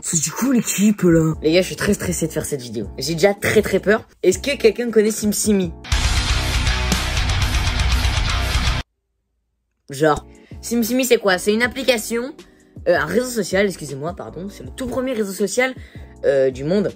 C'est du coup l'équipe là. Les gars, je suis très stressé de faire cette vidéo. J'ai déjà très peur. Est-ce que quelqu'un connaît SimSimi? Genre, SimSimi c'est quoi? C'est une application, un réseau social, excusez-moi, pardon. C'est le tout premier réseau social du monde.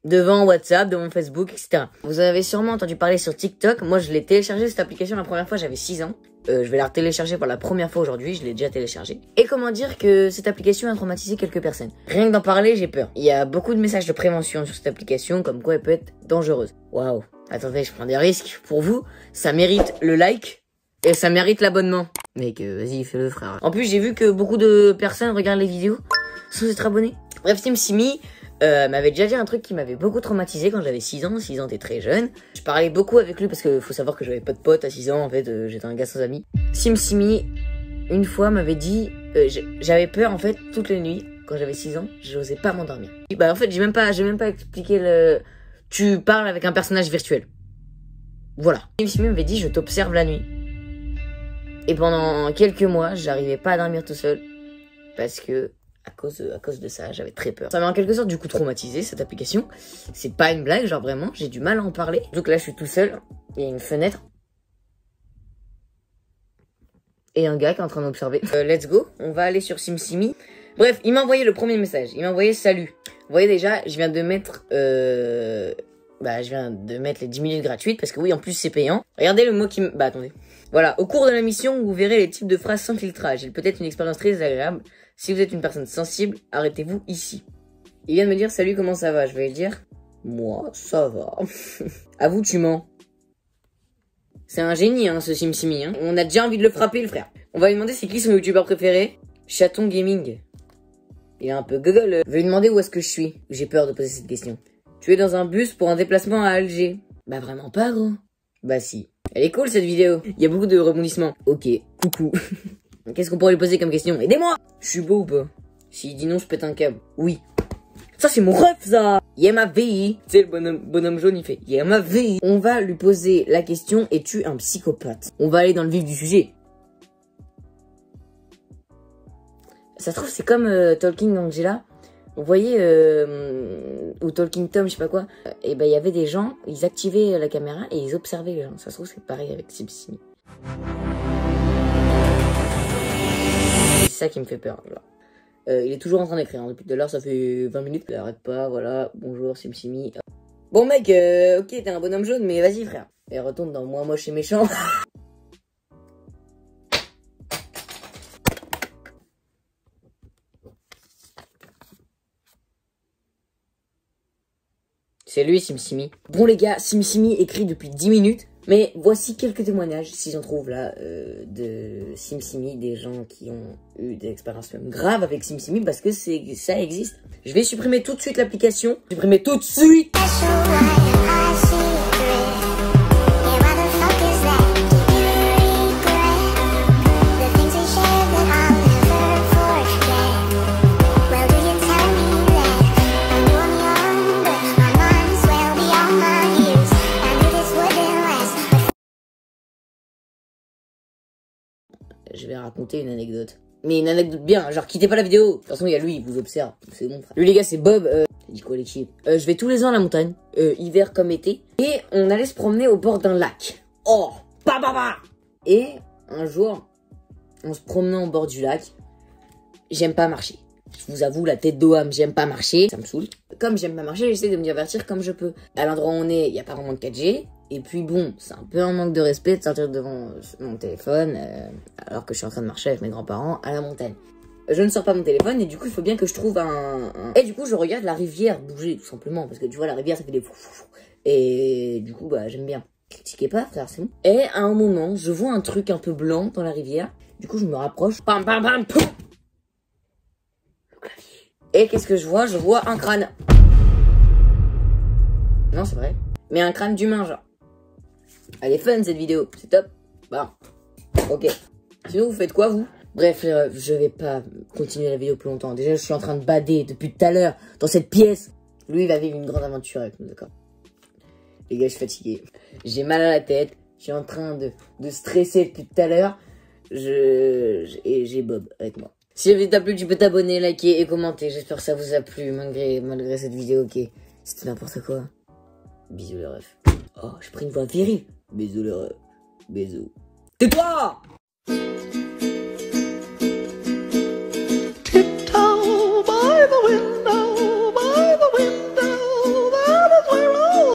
Devant WhatsApp, devant Facebook, etc. Vous avez sûrement entendu parler sur TikTok. Moi, je l'ai téléchargé cette application la première fois, j'avais 6 ans. Je vais la retélécharger pour la première fois aujourd'hui, je l'ai déjà téléchargée. Et comment dire que cette application a traumatisé quelques personnes. Rien que d'en parler, j'ai peur. Il y a beaucoup de messages de prévention sur cette application, comme quoi elle peut être dangereuse. Waouh. Attendez, je prends des risques. Pour vous, ça mérite le like et ça mérite l'abonnement. Mec, vas-y, fais-le frère. En plus, j'ai vu que beaucoup de personnes regardent les vidéos sans être abonnés. Bref, SimSimi m'avait déjà dit un truc qui m'avait beaucoup traumatisé quand j'avais 6 ans. 6 ans, t'es très jeune. Je parlais beaucoup avec lui parce que faut savoir que j'avais pas de potes à 6 ans. En fait, j'étais un gars sans amis. SimSimi, une fois, m'avait dit... j'avais peur, en fait, toutes les nuits. Quand j'avais 6 ans, j'osais pas m'endormir. Bah, en fait, j'ai même pas expliqué le... Tu parles avec un personnage virtuel. Voilà. SimSimi m'avait dit, je t'observe la nuit. Et pendant quelques mois, j'arrivais pas à dormir tout seul. Parce que... À cause de ça, j'avais très peur. Ça m'a en quelque sorte du coup traumatisé cette application. C'est pas une blague, genre vraiment, j'ai du mal à en parler. Donc là, je suis tout seul, il y a une fenêtre. Et un gars qui est en train d'observer. Let's go, on va aller sur SimSimi. Bref, il m'a envoyé le premier message. Il m'a envoyé salut. Vous voyez déjà, je viens de mettre les 10 minutes gratuites parce que oui, en plus c'est payant. Regardez le mot qui me... Bah attendez. Voilà, au cours de la mission, vous verrez les types de phrases sans filtrage. Il peut être une expérience très agréable. Si vous êtes une personne sensible, arrêtez-vous ici. Il vient de me dire salut, comment ça va? Je vais lui dire moi, ça va. Avoue, tu mens. C'est un génie, hein, ce SimSimi. Hein. On a déjà envie de le frapper, le frère. On va lui demander c'est qui son youtubeur préféré. Chaton Gaming. Il est un peu gogol. Je vais lui demander où est-ce que je suis. J'ai peur de poser cette question. Tu es dans un bus pour un déplacement à Alger. Bah vraiment pas, gros. Bah si. Elle est cool cette vidéo. Il y a beaucoup de rebondissements. Ok, coucou. Qu'est-ce qu'on pourrait lui poser comme question? Aidez-moi! Je suis beau ou pas? S'il dit non, je pète un câble. Oui. Ça, c'est mon ref, ça! Yeah, ma vie! Tu sais, le bonhomme jaune, il fait yeah, ma vie! On va lui poser la question, es-tu un psychopathe? On va aller dans le vif du sujet. Ça se trouve, c'est comme Talking Angela. Vous voyez, ou Talking Tom, je sais pas quoi. Et ben, il y avait des gens, ils activaient la caméra et ils observaient les gens. Ça se trouve, c'est pareil avec SimSimi. C'est ça qui me fait peur, là. Il est toujours en train d'écrire, hein. Depuis tout à l'heure, ça fait 20 minutes. Il arrête pas, voilà. Bonjour, SimSimi. Bon, mec, ok, t'es un bonhomme jaune, mais vas-y, frère. Et retourne dans Moi moche et méchant. C'est lui, SimSimi. Bon, les gars, SimSimi écrit depuis 10 minutes. Mais voici quelques témoignages, si j'en trouve là, de SimSimi, des gens qui ont eu des expériences même graves avec SimSimi, parce que ça existe. Je vais supprimer tout de suite l'application. Supprimer tout de suite. Je vais raconter une anecdote. Mais une anecdote bien, genre quittez pas la vidéo. De toute façon, il y a lui, il vous observe. C'est bon, frère. Lui, les gars, c'est Bob. J'ai dit quoi, l'équipe? Je vais tous les ans à la montagne. Hiver comme été. Et on allait se promener au bord d'un lac. Oh, bah. Et un jour, en se promenant au bord du lac, j'aime pas marcher. Je vous avoue, la tête d'Oham, j'aime pas marcher. Ça me saoule. Comme j'aime pas marcher, j'essaie de me divertir comme je peux. À l'endroit où on est, il y a pas vraiment de 4G. Et puis bon, c'est un peu un manque de respect de sortir devant mon téléphone alors que je suis en train de marcher avec mes grands-parents à la montagne. Je ne sors pas mon téléphone et du coup il faut bien que je trouve Et du coup je regarde la rivière bouger tout simplement parce que tu vois la rivière ça fait des fou. Et du coup bah j'aime bien. Critiquez pas frère, c'est bon. Et à un moment je vois un truc un peu blanc dans la rivière. Du coup je me rapproche. Pam pam pam poum. Le clavier. Et qu'est-ce que je vois? Je vois un crâne. Non c'est vrai. Mais un crâne d'humain genre. Elle est fun cette vidéo, c'est top. Bon, ok. Sinon vous faites quoi vous? Bref, je vais pas continuer la vidéo plus longtemps. Déjà je suis en train de bader depuis tout à l'heure dans cette pièce. Lui il va vivre une grande aventure avec nous, d'accord? Les gars je suis fatigué. J'ai mal à la tête. Je suis en train de stresser depuis tout à l'heure. Et j'ai Bob avec moi. Si la vidéo t'a plu, tu peux t'abonner, liker et commenter. J'espère que ça vous a plu malgré cette vidéo, ok. C'était n'importe quoi. Bisous les refs. Oh, j'ai pris une voix virile. Bisous les refs. Bisous. Tais-toi!